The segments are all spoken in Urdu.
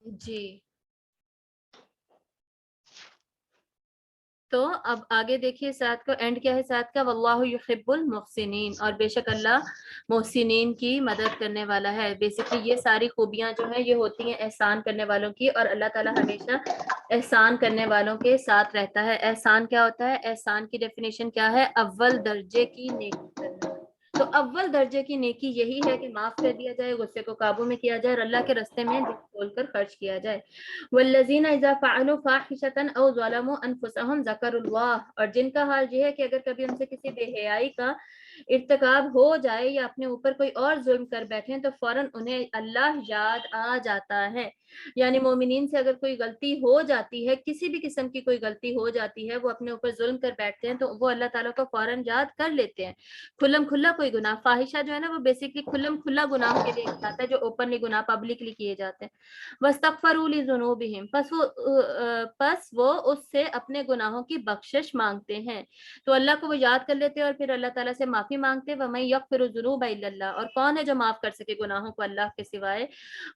جی تو اب آگے دیکھیے ساتھ کو اینڈ کیا ہے ساتھ کا، واللہ یحب المحسنین، اور بے شک اللہ محسنین کی مدد کرنے والا ہے۔ بیسکلی یہ ساری خوبیاں جو ہیں یہ ہوتی ہیں احسان کرنے والوں کی، اور اللہ تعالیٰ ہمیشہ احسان کرنے والوں کے ساتھ رہتا ہے۔ احسان کیا ہوتا ہے؟ احسان کی ڈیفینیشن کیا ہے؟ اول درجے کی نیکی کرنا۔ تو اول درجے کی نیکی یہی ہے کہ معاف کر دیا جائے، غصے کو قابو میں کیا جائے، اور اللہ کے راستے میں دل کھول کر خرچ کیا جائے۔ والذین اذا فعلوا فاحشة او ظلموا انفسهم ذکروا اللہ، اور جن کا حال یہ ہے کہ اگر کبھی ان سے کسی بے حیائی کا ارتکاب ہو جائے یا اپنے اوپر کوئی اور ظلم کر بیٹھیں تو فوراً انہیں اللہ یاد آ جاتا ہے۔ یعنی مومنین سے اگر کوئی غلطی ہو جاتی ہے، کسی بھی قسم کی کوئی غلطی ہو جاتی ہے، وہ اپنے اوپر ظلم کر بیٹھتے ہیں تو وہ اللہ تعالیٰ کو فوراً یاد کر لیتے ہیں۔ کھلم کھلا کوئی گناہ، فاحشہ جو ہے نا وہ بیسکلی کھلم کھلا گناہ کے لیے آتا ہے، جو اوپنلی گناہ پبلکلی کیے جاتے ہیں۔ وَاسْتَغْفَرُوا لِذُنُوبِهِمْ، پس وہ اس سے اپنے گناہوں کی بخشش مانگتے ہیں، تو اللہ کو وہ یاد کر لیتے ہیں اور پھر اللہ تعالیٰ سے معافی مانگتے ہیں۔ وَمَن يَغْفِرُ الذُّنُوبَ إِلَّا اللَّهُ، اور کون ہے جو معاف کر سکے گناہوں کو اللہ کے سوائے۔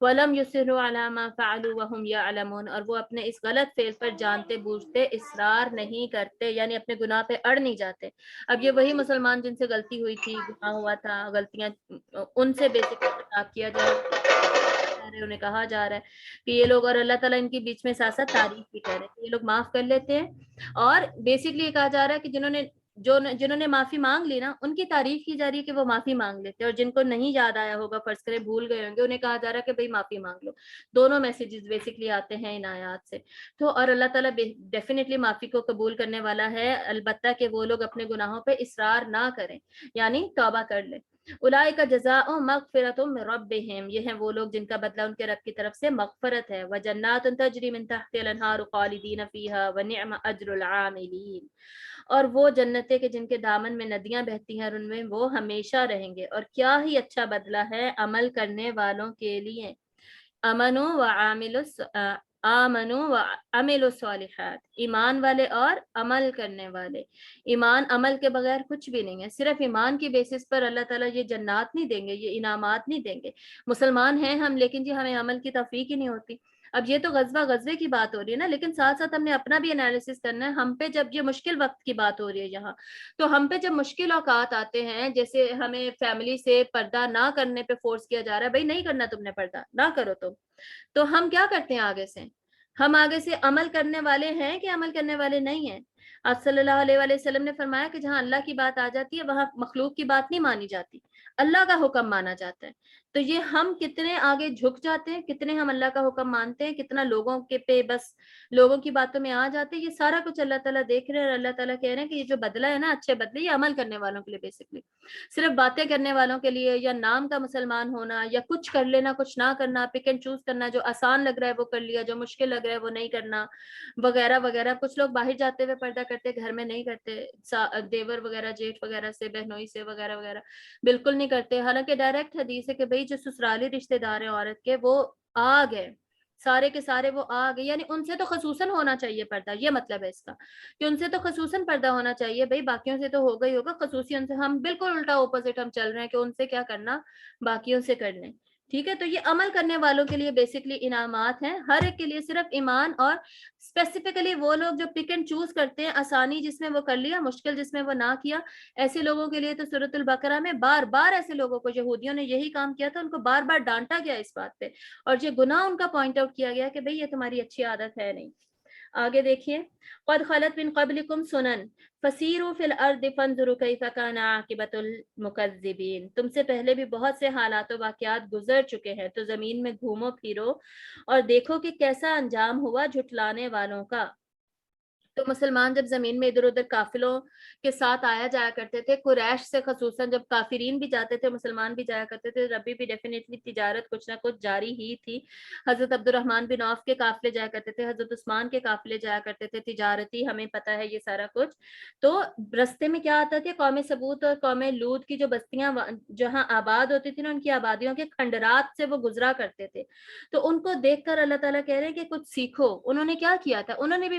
وَلَمْ يُصِرُّوا عَلَى مَا فَعَلُوا وَهُمْ يَعْلَمُونَ، اور وہ اپنے اس غلط فعل پر جانتے بوجھتے اصرار نہیں کرتے، یعنی اپنے گناہ پہ اڑ نہیں جاتے۔ اب یہ وہی مسلمان جن سے غلطی ہوئی تھی، گناہ ہوا تھا، غلطیاں، ان سے بیسکلی خطاب کیا جا رہا ہے، انہیں کہا جا رہا ہے کہ یہ لوگ، اور اللہ تعالیٰ ان کے بیچ میں ساتھ ساتھ تعریف بھی کر رہے ہیں کہ یہ لوگ معاف کر لیتے ہیں، اور بیسکلی یہ کہا جا رہا ہے کہ جنہوں نے معافی مانگ لی نا ان کی تعریف کی جا رہی ہے کہ وہ معافی مانگ لیتے ہیں، اور جن کو نہیں یاد آیا ہوگا، فرض کرے بھول گئے ہوں گے، انہیں کہا جا رہا ہے کہ بھئی معافی مانگ لو۔ دونوں میسیجز بیسکلی آتے ہیں ان آیات سے۔ تو اور اللہ تعالیٰ ڈیفینیٹلی معافی کو قبول کرنے والا ہے، البتہ کہ وہ لوگ اپنے گناہوں پہ اصرار نہ کریں، یعنی توبہ کر لیں۔ اولئک جزاؤہم مغفرۃ من ربہم، یہ ہیں وہ لوگ جن کا بدلہ ان کے رب کی طرف سے مغفرت ہے۔ وجنات تجری من تحتها الانہار خالدین فیہا ونعم اجر العاملین، اور وہ جنتیں کہ جن کے دامن میں ندیاں بہتی ہیں اور ان میں وہ ہمیشہ رہیں گے، اور کیا ہی اچھا بدلہ ہے عمل کرنے والوں کے لیے۔ آمنوا وعملوا الصالحات، ایمان والے اور عمل کرنے والے۔ ایمان عمل کے بغیر کچھ بھی نہیں ہے، صرف ایمان کی بیسس پر اللہ تعالیٰ یہ جنات نہیں دیں گے، یہ انعامات نہیں دیں گے۔ مسلمان ہیں ہم، لیکن جی ہمیں عمل کی توفیق ہی نہیں ہوتی۔ اب یہ تو غزوے کی بات ہو رہی ہے نا، لیکن ساتھ ساتھ ہم نے اپنا بھی انالیسس کرنا ہے۔ ہم پہ جب یہ مشکل وقت کی بات ہو رہی ہے یہاں، تو ہم پہ جب مشکل اوقات آتے ہیں، جیسے ہمیں فیملی سے پردہ نہ کرنے پہ فورس کیا جا رہا ہے، بھائی نہیں کرنا تم نے پردہ، نہ کرو تم، تو ہم کیا کرتے ہیں آگے سے؟ ہم آگے سے عمل کرنے والے ہیں کہ عمل کرنے والے نہیں ہیں؟ آپ صلی اللہ علیہ وآلہ وسلم نے فرمایا کہ جہاں اللہ کی بات آ جاتی ہے وہاں مخلوق کی بات نہیں مانی جاتی، اللہ کا حکم مانا جاتا ہے۔ تو یہ ہم کتنے آگے جھک جاتے ہیں، کتنے ہم اللہ کا حکم مانتے ہیں، کتنا لوگوں کے پہ بس لوگوں کی باتوں میں آ جاتے ہیں، یہ سارا کچھ اللہ تعالیٰ دیکھ رہے ہیں، اور اللہ تعالیٰ کہہ رہے ہیں کہ یہ جو بدلہ ہے نا، اچھے بدلے، یہ عمل کرنے والوں کے لیے بیسکلی، صرف باتیں کرنے والوں کے لیے، یا نام کا مسلمان ہونا، یا کچھ کر لینا کچھ نہ کرنا، پک اینڈ چوز کرنا، جو آسان لگ رہا ہے وہ کر لیا، جو مشکل لگ رہا ہے وہ نہیں کرنا، وغیرہ وغیرہ۔ کچھ لوگ باہر جاتے ہوئے پردہ کرتے، گھر میں نہیں کرتے، دیور وغیرہ جیٹھ وغیرہ سے، بہنوئی سے وغیرہ وغیرہ بالکل نہیں کرتے، حالانکہ ڈائریکٹ حدیث ہے کہ بھئی جو سسرالی رشتے دار ہیں عورت کے، وہ آ گئے، سارے کے سارے وہ آ گئے، یعنی ان سے تو خصوصاً ہونا چاہیے پردہ، یہ مطلب ہے اس کا کہ ان سے تو خصوصاً پردہ ہونا چاہیے، بھئی باقیوں سے تو ہوگا ہی ہوگا، خصوصی ان سے ہم بالکل الٹا اپوزٹ ہم چل رہے ہیں کہ ان سے کیا کرنا، باقیوں سے کر لیں۔ ٹھیک ہے، تو یہ عمل کرنے والوں کے لیے بیسکلی انعامات ہیں، ہر ایک کے لیے صرف ایمان، اور اسپیسیفکلی وہ لوگ جو پک اینڈ چوز کرتے ہیں، آسانی جس میں وہ کر لیا، مشکل جس میں وہ نہ کیا، ایسے لوگوں کے لیے تو سورۃ البقرہ میں بار بار ایسے لوگوں کو، یہودیوں نے یہی کام کیا تھا، ان کو بار بار ڈانٹا گیا اس بات پہ، اور یہ گناہ ان کا پوائنٹ آؤٹ کیا گیا کہ بھئی یہ تمہاری اچھی عادت ہے نہیں۔ آگے دیکھیے، قد خلت من قبلکم سنن فسیروا فی الارض فانظروا کیف کان عاقبۃ المکذبین، تم سے پہلے بھی بہت سے حالات و واقعات گزر چکے ہیں، تو زمین میں گھومو پھرو اور دیکھو کہ کیسا انجام ہوا جھٹلانے والوں کا۔ تو مسلمان جب زمین میں ادھر ادھر قافلوں کے ساتھ آیا جایا کرتے تھے، قریش سے خصوصاً جب کافرین بھی جاتے تھے، مسلمان بھی جایا کرتے تھے، ربی بھی ڈیفینیٹلی تجارت کچھ نہ کچھ جاری ہی تھی۔ حضرت عبد الرحمن بن عوف کے قافلے جایا کرتے تھے، حضرت عثمان کے قافلے جایا کرتے تھے، تجارتی، ہمیں پتہ ہے یہ سارا کچھ۔ تو رستے میں کیا آتا تھا، قوم ثمود اور قوم لوط کی جو بستیاں جہاں آباد ہوتی تھی نا، ان کی آبادیوں کے کھنڈرات سے وہ گزرا کرتے تھے، تو ان کو دیکھ کر اللہ تعالیٰ کہہ رہے ہیں کہ کچھ سیکھو۔ انہوں نے کیا کیا تھا؟ انہوں نے بھی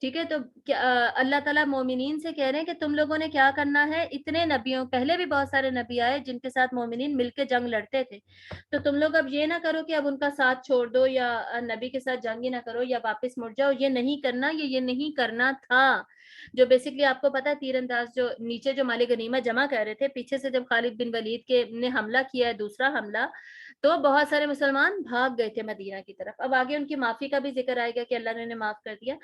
ٹھیک ہے. تو اللہ تعالیٰ مومنین سے کہہ رہے ہیں کہ تم لوگوں نے کیا کرنا ہے, اتنے نبیوں پہلے بھی بہت سارے نبی آئے جن کے ساتھ مومنین مل کے جنگ لڑتے تھے, تو تم لوگ اب یہ نہ کرو کہ اب ان کا ساتھ چھوڑ دو یا نبی کے ساتھ جنگ ہی نہ کرو یا واپس مڑ جاؤ. یہ نہیں کرنا, یہ نہیں کرنا تھا. جو بیسکلی آپ کو پتا ہے تیر انداز جو نیچے جو مال غنیمت جمع کر رہے تھے, پیچھے سے جب خالد بن ولید کے نے حملہ کیا ہے, دوسرا حملہ, تو بہت سارے مسلمان بھاگ گئے تھے مدینہ کی طرف. اب آگے ان کی معافی کا بھی ذکر آئے گا کہ اللہ نے انہیں معاف کر دیا,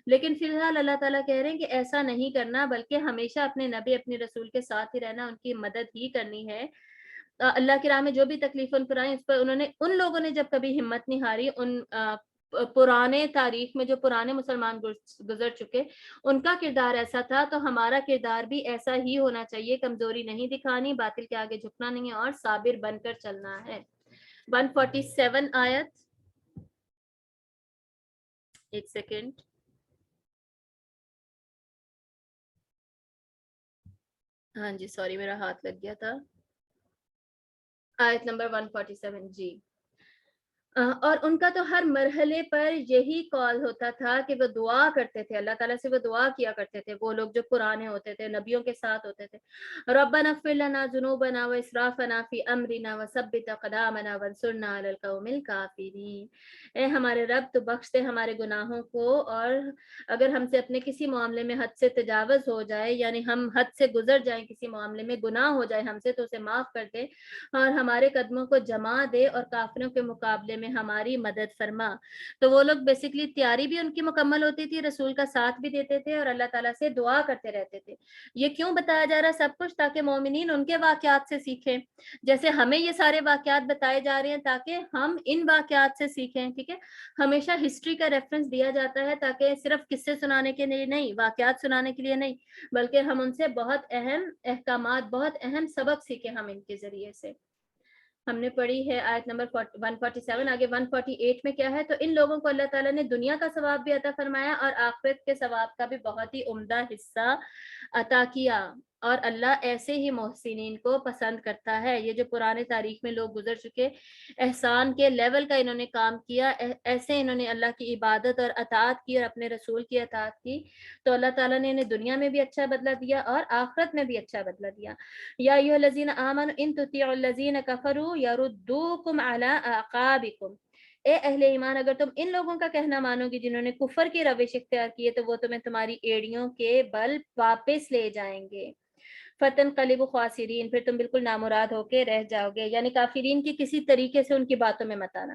لیکن فی الحال اللہ تعالیٰ کہہ رہے ہیں کہ ایسا نہیں کرنا, بلکہ ہمیشہ اپنے نبی اپنے رسول کے ساتھ ہی رہنا, ان کی مدد ہی کرنی ہے. اللہ کی راہ میں جو بھی تکلیف ان پر آئی, اس پر انہوں نے, ان لوگوں نے جب کبھی ہمت نہیں ہاری, ان پرانے تاریخ میں جو پرانے مسلمان گزر چکے, ان کا کردار ایسا تھا, تو ہمارا کردار بھی ایسا ہی ہونا چاہیے. کمزوری نہیں دکھانی, باطل کے آگے جھکنا نہیں ہے, اور صابر بن کر چلنا ہے. 147 آیت, ایک سیکنڈ, ہاں جی سوری میرا ہاتھ لگ گیا تھا. آیت نمبر 147 جی. اور ان کا تو ہر مرحلے پر یہی کال ہوتا تھا کہ وہ دعا کرتے تھے, اللہ تعالیٰ سے وہ دعا کیا کرتے تھے, وہ لوگ جو پرانے ہوتے تھے, نبیوں کے ساتھ ہوتے تھے, ربنا اغفر لنا ذنوبنا واسرافنا فی امرنا وثبت اقدامنا وانصرنا علی القوم الکافرین. اے ہمارے رب تو بخش دے ہمارے گناہوں کو, اور اگر ہم سے اپنے کسی معاملے میں حد سے تجاوز ہو جائے, یعنی ہم حد سے گزر جائیں کسی معاملے میں, گناہ ہو جائے ہم سے, تو اسے معاف کر دے, اور ہمارے قدموں کو جما دے, اور کافروں کے مقابلے میں ہماری مدد فرما. تو وہ لوگ بیسکلی تیاری بھی ان کی مکمل ہوتی تھی, رسول کا ساتھ بھی دیتے تھے, اور اللہ تعالیٰ سے دعا کرتے رہتے تھے. یہ کیوں بتایا جا رہا ہے سب کچھ؟ تاکہ مومنین ان کے واقعات سے سیکھیں, جیسے ہمیں یہ سارے واقعات بتائے جا رہے ہیں تاکہ ہم ان واقعات سے سیکھیں. ٹھیک ہے, ہمیشہ ہسٹری کا ریفرنس دیا جاتا ہے تاکہ صرف قصے سنانے کے لیے نہیں, واقعات سنانے کے لیے نہیں, بلکہ ہم ان سے بہت اہم احکامات, بہت اہم سبق سیکھیں ہم ان کے ذریعے سے. ہم نے پڑھی ہے آیت نمبر 147. آگے 148 میں کیا ہے؟ تو ان لوگوں کو اللہ تعالیٰ نے دنیا کا ثواب بھی عطا فرمایا, اور آخرت کے ثواب کا بھی بہت ہی عمدہ حصہ عطا کیا, اور اللہ ایسے ہی محسنین کو پسند کرتا ہے. یہ جو پرانے تاریخ میں لوگ گزر چکے, احسان کے لیول کا انہوں نے کام کیا, ایسے انہوں نے اللہ کی عبادت اور اطاعت کی اور اپنے رسول کی اطاعت کی, تو اللہ تعالیٰ نے انہیں دنیا میں بھی اچھا بدلہ دیا اور آخرت میں بھی اچھا بدلہ دیا. یا ایھا الذین آمنوا ان تطیعوا الذین کفروا یردوکم علی اعقابکم. اے اہل ایمان, اگر تم ان لوگوں کا کہنا مانو گی جنہوں نے کفر کی روش اختیار کی ہے, تو وہ تمہیں تمہاری ایڑیوں کے بل واپس لے جائیں گے. فتنقلبوا خاسرین, پھر تم بالکل نامراد ہو کے رہ جاؤ گے. یعنی کافرین کی کسی طریقے سے ان کی باتوں میں مت آنا.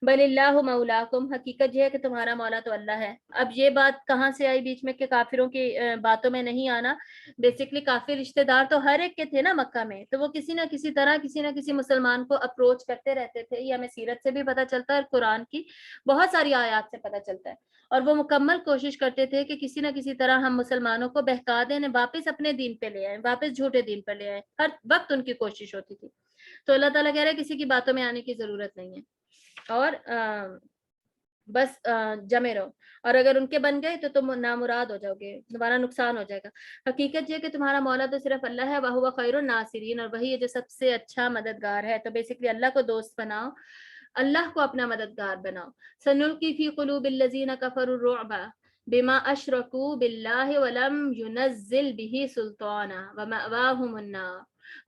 بل اللہ مولاکم, حقیقت یہ ہے کہ تمہارا مولا تو اللہ ہے. اب یہ بات کہاں سے آئی بیچ میں کہ کافروں کی باتوں میں نہیں آنا؟ بیسکلی کافر رشتہ دار تو ہر ایک کے تھے نا مکہ میں, تو وہ کسی نہ کسی طرح کسی نہ کسی مسلمان کو اپروچ کرتے رہتے تھے. یہ ہمیں سیرت سے بھی پتہ چلتا ہے, اور قرآن کی بہت ساری آیات سے پتہ چلتا ہے, اور وہ مکمل کوشش کرتے تھے کہ کسی نہ کسی طرح ہم مسلمانوں کو بہکا دیں, واپس اپنے دین پہ لے آئیں, واپس جھوٹے دین پر لے آئیں. ہر وقت ان کی کوشش ہوتی تھی. تو اللہ تعالیٰ کہہ رہے ہیں کسی کی باتوں میں آنے کی ضرورت نہیں ہے, اور بس جمے رہو, اور اگر ان کے بن گئے تو تم نامراد ہو جاؤ گے, تمہارا نقصان ہو جائے گا. حقیقت یہ کہ تمہارا مولا تو صرف اللہ ہے, وَهُوَ خَيْرُ النَّاصِرِينَ, اور وہی ہے جو سب سے اچھا مددگار ہے. تو بیسکلی اللہ کو دوست بناؤ, اللہ کو اپنا مددگار بناؤ. سَنُلْقِي فِي قُلُوبِ الَّذِينَ كَفَرُوا الرُّعْبَ بِمَا أَشْرَكُوا بِاللَّهِ وَلَمْ يُنَزِّلْ بِهِ سُلْطَانًا وَمَأْوَاهُمُ النَّارُ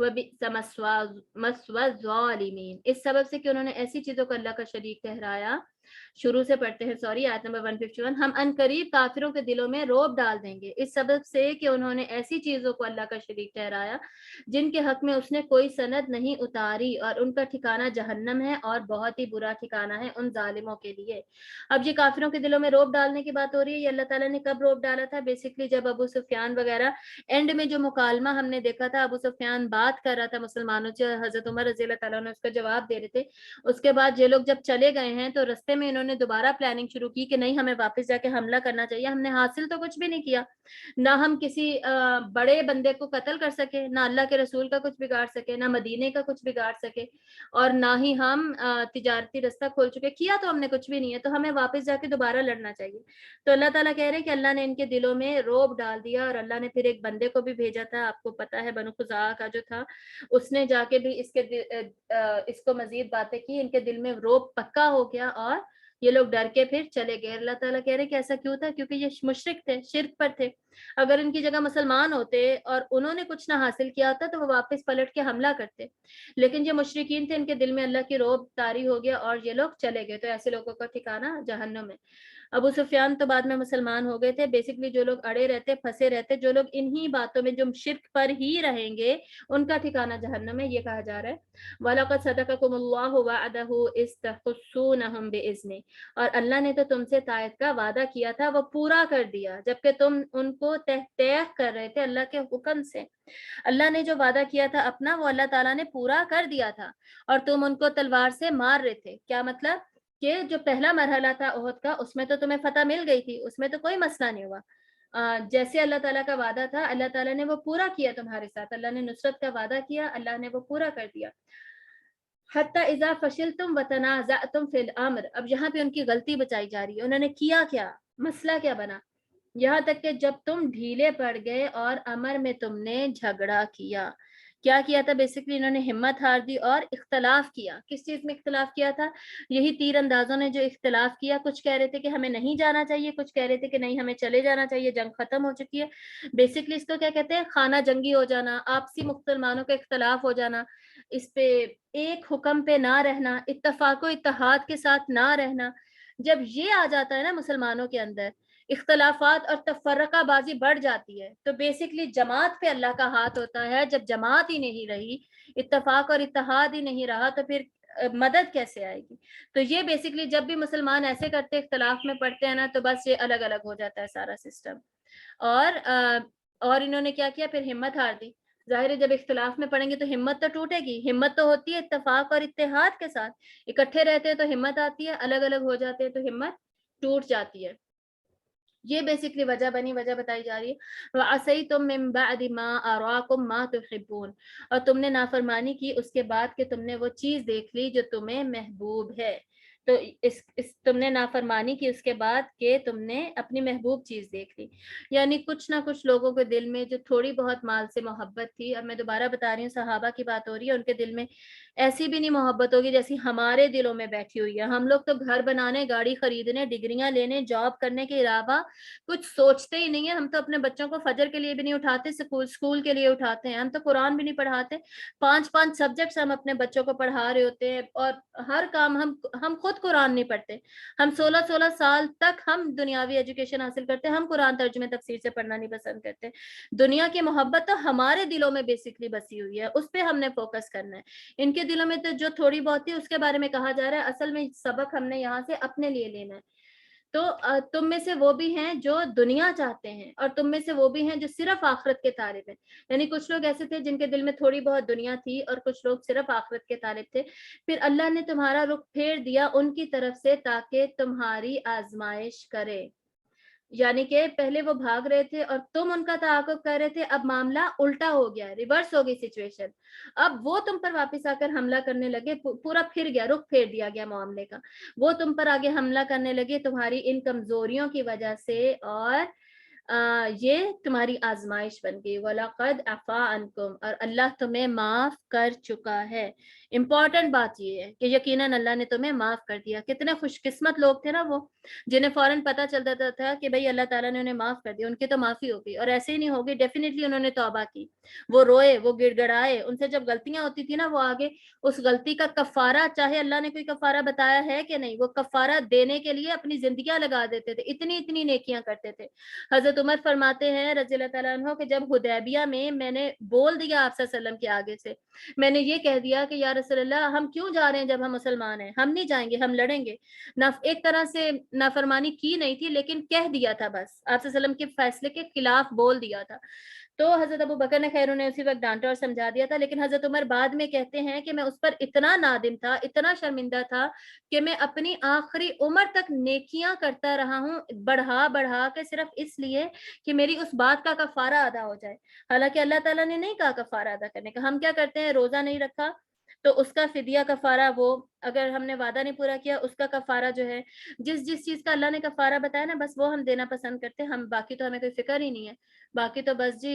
وَبِئْسَ مَثْوَى الظَّالِمِينَ. اس سبب سے کہ انہوں نے ایسی چیزوں کو اللہ کا شریک ٹھہرایا. شروع سے پڑھتے ہیں, سوری, آیت نمبر 151. ہم انقریب کافروں کے دلوں میں رعب ڈال دیں گے اس سبب سے کہ انہوں نے ایسی چیزوں کو اللہ کا شریک ٹھہرایا جن کے حق میں اس نے کوئی سند نہیں اتاری, اور ان کا ٹھکانہ جہنم ہے, اور بہت ہی برا ٹھکانہ ہے ان ظالموں کے لیے. اب یہ کافروں کے دلوں میں رعب ڈالنے کی بات ہو رہی ہے. یہ اللہ تعالیٰ نے کب رعب ڈالا تھا؟ بیسکلی جب ابو سفیان وغیرہ اینڈ میں جو مکالمہ ہم نے دیکھا تھا, ابو سفیان بات کر رہا تھا مسلمانوں سے, حضرت عمر رضی اللہ تعالیٰ نے اس کا جواب دے رہے تھے. اس کے بعد یہ لوگ جب چلے گئے ہیں تو رستے میں انہوں نے دوبارہ پلاننگ شروع کی کہ نہیں, ہمیں واپس جا کے حملہ کرنا چاہیے. ہم نے حاصل تو کچھ بھی نہیں کیا, نہ ہم کسی بڑے بندے کو قتل کر سکے, نہ اللہ کے رسول کا کچھ بگاڑ سکے, نہ مدینے کا کچھ بگاڑ سکے, اور نہ ہی ہم تجارتی رستہ کھول چکے. کیا تو ہم نے کچھ بھی نہیں ہے, تو ہمیں واپس جا کے دوبارہ لڑنا چاہیے. تو اللہ تعالیٰ کہہ رہے ہیں کہ اللہ نے ان کے دلوں میں رعب ڈال دیا, اور اللہ نے پھر ایک بندے کو بھی بھیجا تھا, آپ کو پتا ہے بنو خزاعہ کا جو تھا, اس نے جا کے بھی اس کو مزید باتیں کی. ان کے دل میں رعب پکا ہو گیا, اور یہ لوگ ڈر کے پھر چلے گئے. اللہ تعالیٰ کہہ رہے کہ ایسا کیوں تھا؟ کیونکہ یہ مشرک تھے, شرک پر تھے. اگر ان کی جگہ مسلمان ہوتے اور انہوں نے کچھ نہ حاصل کیا ہوتا تو وہ واپس پلٹ کے حملہ کرتے, لیکن جو مشرکین تھے ان کے دل میں اللہ کی رعب طاری ہو گیا اور یہ لوگ چلے گئے. تو ایسے لوگوں کا ٹھکانہ جہنم ہے. ابو سفیان تو بعد میں مسلمان ہو گئے تھے. بیسکلی جو لوگ اڑے رہتے, پھنسے رہتے, جو لوگ انہی باتوں میں جو شرک پر ہی رہیں گے, ان کا ٹھکانہ جہنم ہے. یہ کہا جا رہا ہے وَلَقَدْ صَدَقَكُمُ اللَّهُ وَعْدَهُ إِذْ تَحُسُّونَهُم بِإِذْنِهِ, اور اللہ نے تو تم سے تائید کا وعدہ کیا تھا, وہ پورا کر دیا, جبکہ تم ان کو تحت کر رہے تھے اللہ کے حکم سے. اللہ نے جو وعدہ کیا تھا اپنا, وہ اللہ تعالیٰ نے پورا کر دیا تھا, اور تم ان کو تلوار سے مار رہے تھے. کیا مطلب کہ جو پہلا مرحلہ تھا احد کا, اس میں تو تمہیں فتح مل گئی تھی, اس میں تو کوئی مسئلہ نہیں ہوا. جیسے اللہ تعالیٰ کا وعدہ تھا, اللہ تعالیٰ نے وہ پورا کیا تمہارے ساتھ. اللہ نے نصرت کا وعدہ کیا, اللہ نے وہ پورا کر دیا. حتی اذا فشلتم وتنازعتم فی الامر, اب یہاں پہ ان کی غلطی بچائی جا رہی ہے. انہوں نے کیا کیا, مسئلہ کیا بنا, یہاں تک کہ جب تم ڈھیلے پڑ گئے اور امر میں تم نے جھگڑا کیا. کیا کیا تھا؟ بیسکلی انہوں نے ہمت ہار دی اور اختلاف کیا. کس چیز میں اختلاف کیا تھا؟ یہی تیر اندازوں نے جو اختلاف کیا. کچھ کہہ رہے تھے کہ ہمیں نہیں جانا چاہیے, کچھ کہہ رہے تھے کہ نہیں ہمیں چلے جانا چاہیے, جنگ ختم ہو چکی ہے. بیسکلی اس کو کیا کہتے ہیں؟ خانہ جنگی ہو جانا, آپسی مسلمانوں کا اختلاف ہو جانا, اس پہ ایک حکم پہ نہ رہنا, اتفاق و اتحاد کے ساتھ نہ رہنا. جب یہ آ جاتا ہے نا مسلمانوں کے اندر, اختلافات اور تفرقہ بازی بڑھ جاتی ہے, تو بیسکلی جماعت پہ اللہ کا ہاتھ ہوتا ہے. جب جماعت ہی نہیں رہی, اتفاق اور اتحاد ہی نہیں رہا, تو پھر مدد کیسے آئے گی؟ تو یہ بیسکلی جب بھی مسلمان ایسے کرتے, اختلاف میں پڑتے ہیں نا, تو بس یہ الگ الگ ہو جاتا ہے سارا سسٹم. اور انہوں نے کیا کیا؟ پھر ہمت ہار دی. ظاہر ہے جب اختلاف میں پڑیں گے تو ہمت تو ٹوٹے گی. ہمت تو ہوتی ہے اتفاق اور اتحاد کے ساتھ, اکٹھے رہتے ہیں تو ہمت آتی ہے, الگ الگ ہو جاتے ہیں تو ہمت ٹوٹ جاتی ہے. یہ بیسکلی وجہ بنی, وجہ بتائی جا رہی ہے وَعَصَيْتُم مِّن بَعْدِ مَا أَرَاكُم مَّا تُحِبُّونَ, اور تم نے نافرمانی کی اس کے بعد کہ تم نے وہ چیز دیکھ لی جو تمہیں محبوب ہے. تو تم نے نافرمانی کی اس کے بعد کہ تم نے اپنی محبوب چیز دیکھ لی. یعنی کچھ نہ کچھ لوگوں کے دل میں جو تھوڑی بہت مال سے محبت تھی, اب میں دوبارہ بتا رہی ہوں, صحابہ کی بات ہو رہی ہے, ان کے دل میں ایسی بھی نہیں محبت ہوگی جیسی ہمارے دلوں میں بیٹھی ہوئی ہے. ہم لوگ تو گھر بنانے, گاڑی خریدنے, ڈگریاں لینے, جاب کرنے کے علاوہ کچھ سوچتے ہی نہیں ہے. ہم تو اپنے بچوں کو فجر کے لیے بھی نہیں اٹھاتے, اسکول کے لیے اٹھاتے ہیں. ہم تو قرآن بھی نہیں پڑھاتے, 5 سبجیکٹس ہم اپنے بچوں کو پڑھا رہے ہوتے ہیں, اور ہر کام ہم خود قرآن نہیں پڑھتے. ہم 16 سال تک ہم دنیاوی ایجوکیشن حاصل کرتے ہیں, ہم قرآن ترجمے تفسیر سے پڑھنا نہیں پسند کرتے. دنیا کی محبت تو ہمارے دلوں میں بیسکلی بسی ہوئی ہے, اس پہ ہم نے فوکس کرنا ہے. ان کے دلوں میں تو جو تھوڑی بہت تھی اس کے بارے میں کہا جا رہا ہے, اصل میں سبق ہم نے یہاں سے اپنے لیے لینا ہے. تو تم میں سے وہ بھی ہیں جو دنیا چاہتے ہیں, اور تم میں سے وہ بھی ہیں جو صرف آخرت کے طالب ہیں. یعنی کچھ لوگ ایسے تھے جن کے دل میں تھوڑی بہت دنیا تھی, اور کچھ لوگ صرف آخرت کے طالب تھے. پھر اللہ نے تمہارا رخ پھیر دیا ان کی طرف سے تاکہ تمہاری آزمائش کرے. یعنی کہ پہلے وہ بھاگ رہے تھے اور تم ان کا تعاقب کر رہے تھے, اب معاملہ الٹا ہو گیا, ریورس ہو گئی سچویشن. اب وہ تم پر واپس آ کر حملہ کرنے لگے, پورا پھر گیا, رخ پھیر دیا گیا معاملے کا. وہ تم پر آگے حملہ کرنے لگے تمہاری ان کمزوریوں کی وجہ سے, اور یہ تمہاری آزمائش بن گئی. وَلَقَدْ عَفَا عَنْكُمْ, اور اللہ تمہیں معاف کر چکا ہے. امپورٹنٹ بات یہ ہے کہ یقیناً اللہ نے تمہیں معاف کر دیا. کتنے خوش قسمت لوگ تھے نا وہ, جنہیں فوراً پتہ چلتا تھا کہ بھئی اللہ تعالیٰ نے انہیں معاف کر دیا, ان کی تو معافی ہو گئی. اور ایسے ہی نہیں ہوگی, ڈیفینیٹلی انہوں نے توبہ کی, وہ روئے, وہ گڑ گڑائے. ان سے جب غلطیاں ہوتی تھی نا, وہ آگے اس غلطی کا کفارہ, چاہے اللہ نے کوئی کفارہ بتایا ہے کہ نہیں, وہ کفارہ دینے کے لیے اپنی زندگیاں لگا دیتے تھے, اتنی نیکیاں کرتے تھے. حضرت عمر فرماتے ہیں رضی اللہ تعالیٰ عنہ کہ جب حدیبیہ میں نے بول دیا آپ صلی اللہ علیہ وسلم کے آگے سے, میں نے یہ کہہ دیا کہ یا رسول اللہ, ہم کیوں جا رہے ہیں جب ہم مسلمان ہیں, ہم نہیں جائیں گے, ہم لڑیں گے. ایک طرح سے نافرمانی کی نہیں تھی, لیکن کہہ دیا تھا, بس آپ صلی اللہ علیہ وسلم کے فیصلے کے خلاف بول دیا تھا. تو حضرت ابو بکر نے خیر انہیں اسی وقت ڈانٹا اور سمجھا دیا تھا. لیکن حضرت عمر بعد میں کہتے ہیں کہ میں اس پر اتنا نادم تھا, اتنا شرمندہ تھا کہ میں اپنی آخری عمر تک نیکیاں کرتا رہا ہوں, بڑھا کے, صرف اس لیے کہ میری اس بات کا کفارہ ادا ہو جائے. حالانکہ اللہ تعالیٰ نے نہیں کہا کفارہ ادا کرنے کا. ہم کیا کرتے ہیں, روزہ نہیں رکھا تو اس کا فدیہ کفارہ, وہ اگر ہم نے وعدہ نہیں پورا کیا اس کا کفارہ جو ہے, جس چیز کا اللہ نے کفارہ بتایا نا, بس وہ ہم دینا پسند کرتے ہیں. ہم باقی تو ہمیں کوئی فکر ہی نہیں ہے, باقی تو بس جی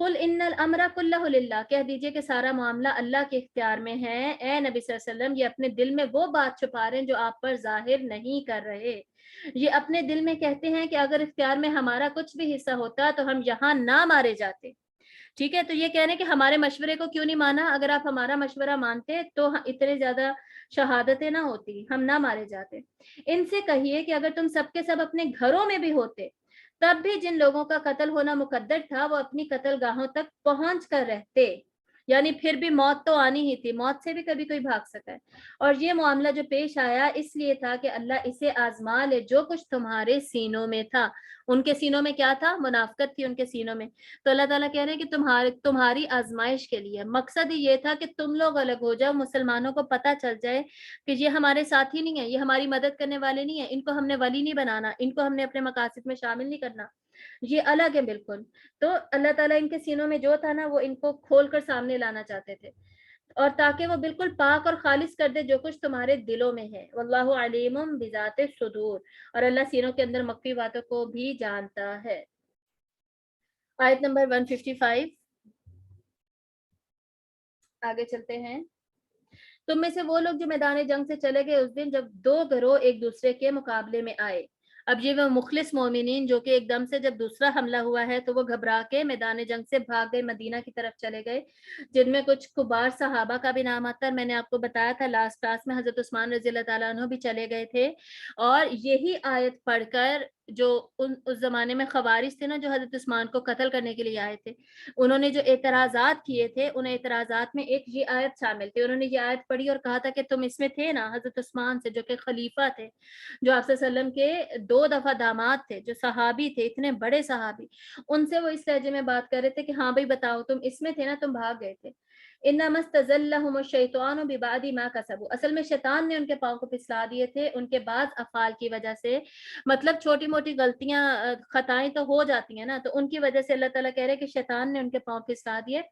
قل ان الامر کلہ للہ، کہہ دیجئے کہ سارا معاملہ اللہ کے اختیار میں ہے۔ اے نبی صلی اللہ علیہ وسلم، یہ اپنے دل میں وہ بات چھپا رہے ہیں جو آپ پر ظاہر نہیں کر رہے۔ یہ اپنے دل میں کہتے ہیں کہ اگر اختیار میں ہمارا کچھ بھی حصہ ہوتا تو ہم یہاں نہ مارے جاتے۔ ٹھیک ہے، تو یہ کہہ رہے ہیں کہ ہمارے مشورے کو کیوں نہیں مانا؟ اگر آپ ہمارا مشورہ مانتے تو اتنے زیادہ شہادتیں نہ ہوتی، ہم نہ مارے جاتے۔ ان سے کہیے کہ اگر تم سب کے سب اپنے گھروں میں بھی ہوتے تب بھی جن لوگوں کا قتل ہونا مقدر تھا وہ اپنی قتل گاہوں تک پہنچ کر رہتے، یعنی پھر بھی موت تو آنی ہی تھی، موت سے بھی کبھی کوئی بھاگ سکا ہے۔ اور یہ معاملہ جو پیش آیا اس لیے تھا کہ اللہ اسے آزما لے جو کچھ تمہارے سینوں میں تھا۔ ان کے سینوں میں کیا تھا؟ منافقت تھی ان کے سینوں میں۔ تو اللہ تعالیٰ کہہ رہے ہیں کہ تمہاری آزمائش کے لیے، مقصد ہی یہ تھا کہ تم لوگ الگ ہو جاؤ، مسلمانوں کو پتہ چل جائے کہ یہ ہمارے ساتھی نہیں ہیں، یہ ہماری مدد کرنے والے نہیں ہیں، ان کو ہم نے ولی نہیں بنانا، ان کو ہم نے اپنے مقاصد میں شامل نہیں کرنا، یہ الگ ہے بالکل۔ تو اللہ تعالیٰ ان کے سینوں میں جو تھا نا وہ ان کو کھول کر سامنے لانا چاہتے تھے، اور تاکہ وہ بالکل پاک اور خالص کر دے جو کچھ تمہارے دلوں میں ہے۔ واللہ علیم بذات الصدور، اور اللہ سینوں کے اندر مخفی باتوں کو بھی جانتا ہے۔ آیت نمبر 155 آگے چلتے ہیں۔ تم میں سے وہ لوگ جو میدان جنگ سے چلے گئے اس دن جب دو گروہ ایک دوسرے کے مقابلے میں آئے۔ اب یہ وہ مخلص مومنین جو کہ ایک دم سے جب دوسرا حملہ ہوا ہے تو وہ گھبرا کے میدان جنگ سے بھاگ گئے، مدینہ کی طرف چلے گئے، جن میں کچھ کبار صحابہ کا بھی نام آتا ہے۔ میں نے آپ کو بتایا تھا لاسٹ کلاس میں حضرت عثمان رضی اللہ تعالیٰ عنہ بھی چلے گئے تھے، اور یہی آیت پڑھ کر جو اس زمانے میں خوارج تھے نا جو حضرت عثمان کو قتل کرنے کے لیے آئے تھے، انہوں نے جو اعتراضات کیے تھے ان اعتراضات میں ایک یہ آیت شامل تھی۔ انہوں نے یہ آیت پڑھی اور کہا تھا کہ تم اس میں تھے نا، حضرت عثمان سے جو کہ خلیفہ تھے، جو آپ صلی اللہ علیہ وسلم کے 2 دفعہ داماد تھے، جو صحابی تھے، اتنے بڑے صحابی، ان سے وہ اس لہجے میں بات کر رہے تھے کہ ہاں بھائی بتاؤ تم اس میں تھے نا، تم بھاگ گئے تھے۔ انما استزلهم الشیطان ببعد ما کسبوا، اصل میں شیطان نے ان کے پاؤں کو پھسلا دیے تھے ان کے بعض افعال کی وجہ سے، مطلب چھوٹی موٹی غلطیاں خطائیں تو ہو جاتی ہیں نا، تو ان کی وجہ سے اللہ تعالیٰ کہہ رہے کہ شیطان نے ان کے پاؤں پھسلا دیے۔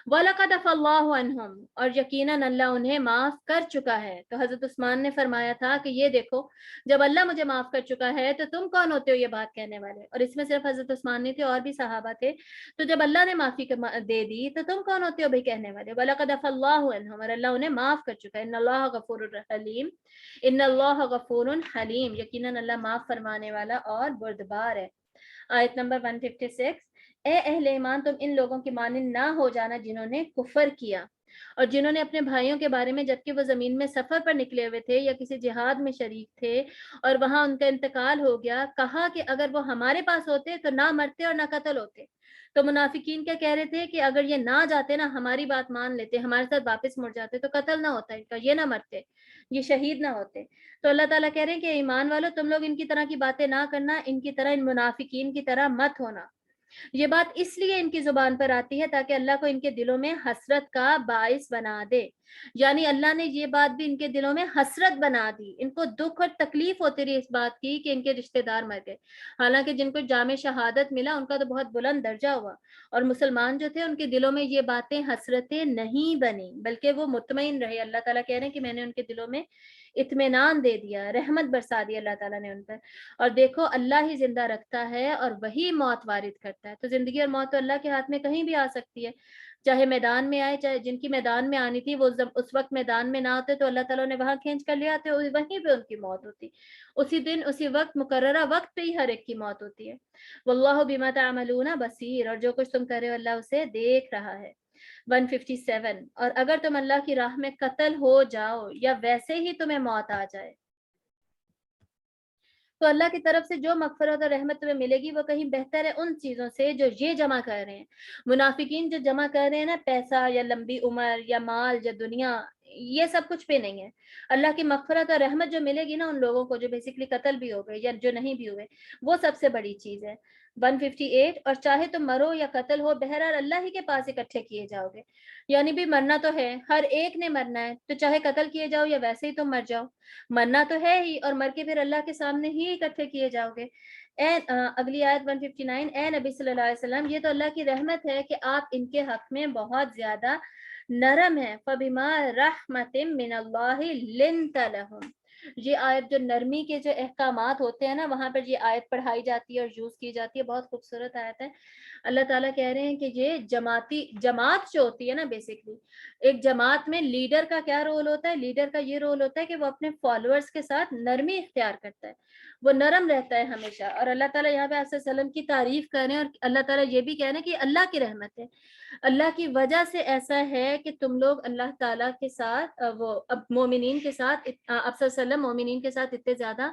وَلَقَدْ عَفَا اللَّهُ عَنْهُمْ، اور یقیناً اللہ انہیں معاف کر چکا ہے۔ تو حضرت عثمان نے فرمایا تھا کہ یہ دیکھو جب اللہ مجھے معاف کر چکا ہے تو تم کون ہوتے ہو یہ بات کہنے والے؟ اور اس میں صرف حضرت عثمان نہیں تھے، اور بھی صحابہ تھے۔ تو جب اللہ نے معافی دے دی تو تم کون ہوتے ہو بھائی کہنے والے؟ وَلَقَدْ عَفَا اللَّهُ عَنْهُمْ، اور اللہ انہیں معاف کر چکا ہے۔ ان اللہ غفور حلیم، ان اللہ غفور حلیم، یقیناً اللہ معاف فرمانے والا اور بردبار ہے۔ آیت نمبر 156، اے اہل ایمان تم ان لوگوں کی مانند نہ ہو جانا جنہوں نے کفر کیا اور جنہوں نے اپنے بھائیوں کے بارے میں جبکہ وہ زمین میں سفر پر نکلے ہوئے تھے یا کسی جہاد میں شریک تھے اور وہاں ان کا انتقال ہو گیا، کہا کہ اگر وہ ہمارے پاس ہوتے تو نہ مرتے اور نہ قتل ہوتے۔ تو منافقین کیا کہہ رہے تھے کہ اگر یہ نہ جاتے نا، ہماری بات مان لیتے، ہمارے ساتھ واپس مڑ جاتے تو قتل نہ ہوتا ان کا، یہ نہ مرتے، یہ شہید نہ ہوتے۔ تو اللہ تعالیٰ کہہ رہے ہیں کہ ایمان والو تم لوگ ان کی طرح کی باتیں نہ کرنا، ان کی طرح، ان منافقین کی طرح مت ہونا۔ یہ بات اس لیے ان کی زبان پر آتی ہے تاکہ اللہ کو ان کے دلوں میں حسرت کا باعث بنا دے، یعنی اللہ نے یہ بات بھی ان کے دلوں میں حسرت بنا دی، ان کو دکھ اور تکلیف ہوتی رہی اس بات کی کہ ان کے رشتہ دار مر گئے، حالانکہ جن کو جامع شہادت ملا ان کا تو بہت بلند درجہ ہوا، اور مسلمان جو تھے ان کے دلوں میں یہ باتیں حسرتیں نہیں بنی بلکہ وہ مطمئن رہے۔ اللہ تعالیٰ کہہ رہے ہیں کہ میں نے ان کے دلوں میں اطمینان دے دیا، رحمت برسا دی اللہ تعالیٰ نے ان پر۔ اور دیکھو اللہ ہی زندہ رکھتا ہے اور وہی موت وارد کرتا ہے، تو زندگی اور موت تو اللہ کے ہاتھ میں کہیں بھی آ سکتی ہے، چاہے میدان میں آئے، چاہے جن کی میدان میں آنی تھی وہ اس وقت میدان میں نہ ہوتے تو اللہ تعالیٰ نے وہاں کھینچ کر لے آتے، وہیں پہ ان کی موت ہوتی، اسی دن اسی وقت مقررہ وقت پہ ہی ہر ایک کی موت ہوتی ہے۔ واللہ بما تعملون بصیر، اور جو کچھ تم کر رہے ہو اللہ اسے دیکھ رہا ہے۔ 157، اور اگر تم اللہ کی راہ میں قتل ہو جاؤ یا ویسے ہی تمہیں موت آ جائے تو اللہ کی طرف سے جو مغفرت اور رحمت تمہیں ملے گی وہ کہیں بہتر ہے ان چیزوں سے جو یہ جمع کر رہے ہیں۔ منافقین جو جمع کر رہے ہیں نا، پیسہ یا لمبی عمر یا مال یا دنیا، یہ سب کچھ پہ نہیں ہے۔ اللہ کی مغفرت اور رحمت جو ملے گی نا ان لوگوں کو جو بیسیکلی قتل بھی ہو گئے یا جو نہیں بھی ہوئے، وہ سب سے بڑی چیز ہے۔ 158، اور چاہے تم مرو یا قتل ہو بہرحال اللہ ہی کے پاس اکٹھے کیے جاؤ گے، یعنی بھی مرنا تو ہے، ہر ایک نے مرنا ہے، تو چاہے قتل کیے جاؤ یا ویسے ہی تم مر جاؤ، مرنا تو ہے ہی، اور مر کے پھر اللہ کے سامنے ہی اکٹھے کیے جاؤ گے۔ اگلی آیت 159، اے نبی صلی اللہ علیہ وسلم یہ تو اللہ کی رحمت ہے کہ آپ ان کے حق میں بہت زیادہ نرم ہیں۔ فَبِمَا رَحْمَةٍ مِّنَ اللَّهِ لِنْتَ لَهُمْ، یہ آیت جو نرمی کے جو احکامات ہوتے ہیں نا وہاں پر یہ آیت پڑھائی جاتی ہے اور یوز کی جاتی ہے. بہت خوبصورت آیت ہے. اللہ تعالیٰ کہہ رہے ہیں کہ یہ جماعت جو ہوتی ہے نا, بیسکلی ایک جماعت میں لیڈر کا کیا رول ہوتا ہے؟ لیڈر کا یہ رول ہوتا ہے کہ وہ اپنے فالوورز کے ساتھ نرمی اختیار کرتا ہے, وہ نرم رہتا ہے ہمیشہ. اور اللہ تعالیٰ یہاں پہ آپ وسلم کی تعریف کر رہے ہیں, اور اللہ تعالیٰ یہ بھی کہہ رہے ہیں کہ اللہ کی رحمت ہے, اللہ کی وجہ سے ایسا ہے کہ تم لوگ اللہ تعالیٰ کے ساتھ وہ اب مومنین کے ساتھ آپ صلی اللہ علیہ وسلم مومنین کے ساتھ اتنے زیادہ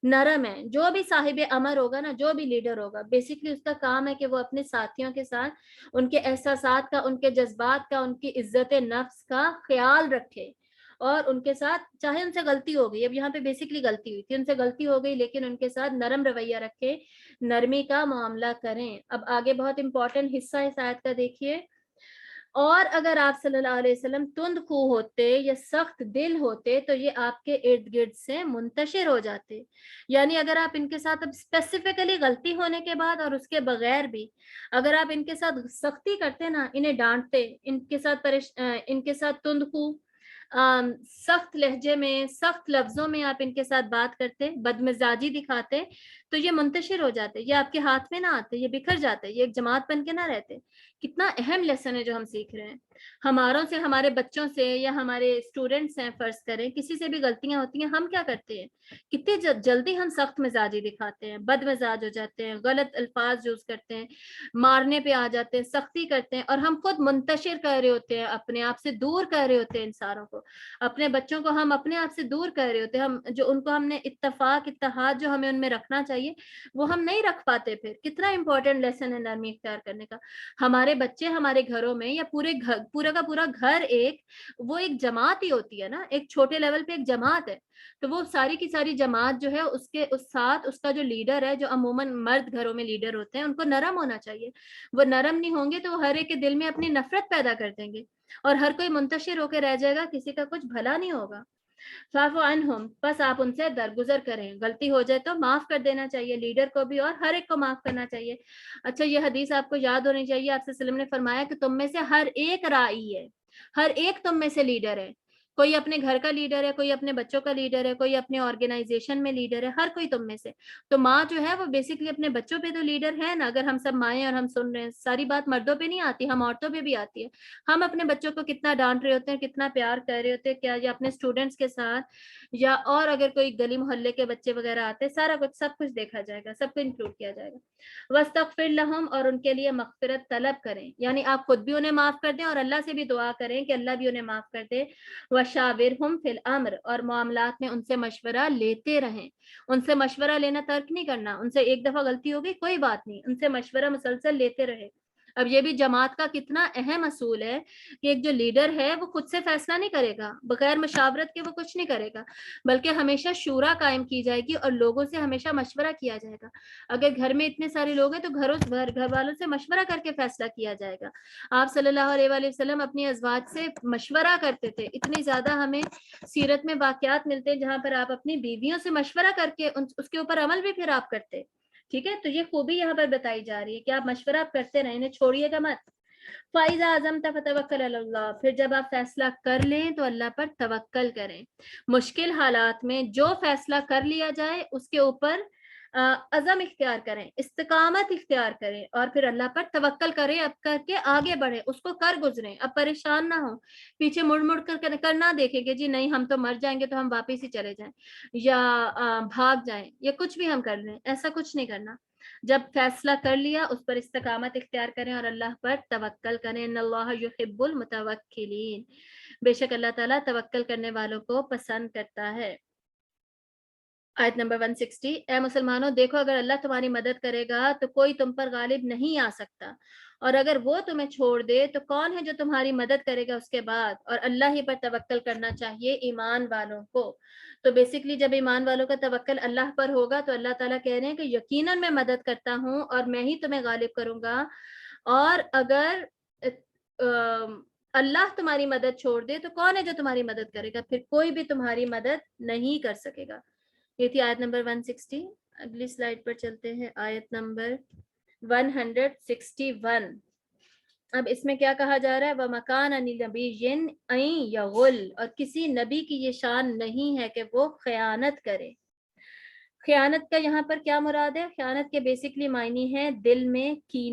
نرم ہے. جو بھی صاحب امر ہوگا نا, جو بھی لیڈر ہوگا, بیسکلی اس کا کام ہے کہ وہ اپنے ساتھیوں کے ساتھ ان کے احساسات کا, ان کے جذبات کا, ان کی عزت نفس کا خیال رکھے, اور ان کے ساتھ چاہے ان سے غلطی ہو گئی, اب یہاں پہ بیسکلی غلطی ہوئی تھی, ان سے غلطی ہو گئی, لیکن ان کے ساتھ نرم رویہ رکھے, نرمی کا معاملہ کریں. اب آگے بہت امپورٹنٹ حصہ اس آیت کا دیکھیے. اور اگر آپ صلی اللہ علیہ وسلم تند خو ہوتے یا سخت دل ہوتے تو یہ آپ کے ارد گرد سے منتشر ہو جاتے. یعنی اگر آپ ان کے ساتھ اب اسپیسیفکلی غلطی ہونے کے بعد اور اس کے بغیر بھی اگر آپ ان کے ساتھ سختی کرتے نا, انہیں ڈانٹتے, ان کے ساتھ تند خو سخت لہجے میں, سخت لفظوں میں آپ ان کے ساتھ بات کرتے, بدمزاجی دکھاتے, تو یہ منتشر ہو جاتے, یہ آپ کے ہاتھ میں نہ آتے, یہ بکھر جاتے, یہ ایک جماعت بن کے نہ رہتے. کتنا اہم لیسن ہے جو ہم سیکھ رہے ہیں. ہماروں سے, ہمارے بچوں سے, یا ہمارے اسٹوڈنٹس ہیں, فرض کریں کسی سے بھی غلطیاں ہوتی ہیں, ہم کیا کرتے ہیں, کتنی جلدی ہم سخت مزاجی دکھاتے ہیں, بد مزاج ہو جاتے ہیں, غلط الفاظ یوز کرتے ہیں, مارنے پہ آ جاتے ہیں, سختی کرتے ہیں, اور ہم خود منتشر کر رہے ہوتے ہیں, اپنے آپ سے دور کر رہے ہوتے ہیں انسانوں کو, اپنے بچوں کو ہم اپنے آپ سے دور کر رہے ہوتے ہیں. ہم جو ان کو ہم نے اتفاق اتحاد جو ہمیں ان میں رکھنا چاہیے وہ ہم نہیں رکھ پاتے. پھر کتنا امپورٹنٹ لیسن ہے نرمی اختیار کرنے کا. ہمارے بچے ہمارے گھروں میں, یا پورا کا پورا گھر وہ ایک جماعت ہی ہوتی ہے نا, ایک چھوٹے لیول پہ ایک جماعت ہے, تو وہ ساری کی ساری جماعت جو ہے اس ساتھ اس کا جو لیڈر ہے, جو عموماً مرد گھروں میں لیڈر ہوتے ہیں, ان کو نرم ہونا چاہیے. وہ نرم نہیں ہوں گے تو وہ ہر ایک کے دل میں اپنی نفرت پیدا کر دیں گے, اور ہر کوئی منتشر ہو کے رہ جائے گا, کسی کا کچھ بھلا نہیں ہوگا. فاعف عنہم, بس آپ ان سے درگزر کریں, غلطی ہو جائے تو معاف کر دینا چاہیے, لیڈر کو بھی اور ہر ایک کو معاف کرنا چاہیے. اچھا, یہ حدیث آپ کو یاد ہونی چاہیے. آپ صلی اللہ علیہ وسلم نے فرمایا کہ تم میں سے ہر ایک رائی ہے, ہر ایک تم میں سے لیڈر ہے. کوئی اپنے گھر کا لیڈر ہے, کوئی اپنے بچوں کا لیڈر ہے, کوئی اپنے آرگنائزیشن میں لیڈر ہے, ہر کوئی تم میں سے. تو ماں جو ہے وہ بیسکلی اپنے بچوں پہ تو لیڈر ہے نا. اگر ہم سب مائیں اور ہم سن رہے ہیں, ساری بات مردوں پہ نہیں آتی, ہم عورتوں پہ بھی آتی ہے. ہم اپنے بچوں کو کتنا ڈانٹ رہے ہوتے ہیں, کتنا پیار کر رہے ہوتے ہیں, کیا یا اپنے اسٹوڈنٹس کے ساتھ, یا اور اگر کوئی گلی محلے کے بچے وغیرہ آتے, سارا کچھ سب کچھ دیکھا جائے گا, سب کو انکلوڈ کیا جائے گا. وَاسْتَغْفِرْ لَهُمْ, اور ان کے لیے مغفرت طلب کریں, یعنی آپ خود بھی انہیں معاف کر دیں اور اللہ سے بھی دعا کریں کہ اللہ بھی انہیں معاف کر دے. وَشَاوِرْهُمْ فِي الْأَمْرِ, اور معاملات میں ان سے مشورہ لیتے رہیں. ان سے مشورہ لینا ترک نہیں کرنا. ان سے ایک دفعہ غلطی ہو گئی, کوئی بات نہیں, ان سے مشورہ مسلسل لیتے رہے. اب یہ بھی جماعت کا کتنا اہم اصول ہے کہ ایک جو لیڈر ہے وہ خود سے فیصلہ نہیں کرے گا, بغیر مشاورت کے وہ کچھ نہیں کرے گا, بلکہ ہمیشہ شورا قائم کی جائے گی اور لوگوں سے ہمیشہ مشورہ کیا جائے گا. اگر گھر میں اتنے سارے لوگ ہیں تو گھر والوں سے مشورہ کر کے فیصلہ کیا جائے گا. آپ صلی اللہ علیہ وآلہ وسلم اپنی ازواج سے مشورہ کرتے تھے. اتنی زیادہ ہمیں سیرت میں واقعات ملتے ہیں جہاں پر آپ اپنی بیویوں سے مشورہ کر کے اس کے اوپر عمل بھی پھر آپ کرتے. ٹھیک ہے, تو یہ خوبی یہاں پر بتائی جا رہی ہے کہ آپ مشورہ آپ کرتے رہیں, انہیں چھوڑیے گا مت. فَإِذَا عَزَمْتَ فَتَوَكَّلْ عَلَى اللَّهِ, پھر جب آپ فیصلہ کر لیں تو اللہ پر توکل کریں. مشکل حالات میں جو فیصلہ کر لیا جائے اس کے اوپر عزم اختیار کریں, استقامت اختیار کریں, اور پھر اللہ پر توکل کریں, اب کر کے آگے بڑھیں, اس کو کر گزریں. اب پریشان نہ ہوں, پیچھے مڑ مڑ کر نہ دیکھیں کہ جی نہیں ہم تو مر جائیں گے تو ہم واپس ہی چلے جائیں یا بھاگ جائیں یا کچھ بھی ہم کر لیں. ایسا کچھ نہیں کرنا. جب فیصلہ کر لیا اس پر استقامت اختیار کریں اور اللہ پر توکل کریں. ان اللہ یحب المتوکلین, بے شک اللہ تعالیٰ توکل کرنے والوں کو پسند کرتا ہے. آیت نمبر 160, اے مسلمانوں دیکھو اگر اللہ تمہاری مدد کرے گا تو کوئی تم پر غالب نہیں آ سکتا, اور اگر وہ تمہیں چھوڑ دے تو کون ہے جو تمہاری مدد کرے گا اس کے بعد, اور اللہ ہی پر توکل کرنا چاہیے ایمان والوں کو. تو بیسکلی جب ایمان والوں کا توکل اللہ پر ہوگا تو اللہ تعالیٰ کہہ رہے ہیں کہ یقیناً میں مدد کرتا ہوں اور میں ہی تمہیں غالب کروں گا. اور اگر اللہ تمہاری مدد چھوڑ دے تو کون ہے جو تمہاری مدد کرے گا, پھر کوئی بھی تمہاری مدد نہیں کر سکے گا. یہ تھی آیت نمبر 160. اگلی سلائڈ پر چلتے ہیں, آیت نمبر 161. اب اس میں کیا کہا جا رہا ہے؟ وَمَكَانَ لِنَبِيٍّ أَن يَغُلَّ، اور کسی نبی کی یہ شان نہیں ہے کہ وہ خیانت کرے۔ خیانت کا یہاں پر کیا مراد ہے؟ خیانت کے بیسکلی معنی ہے دل میں کینہ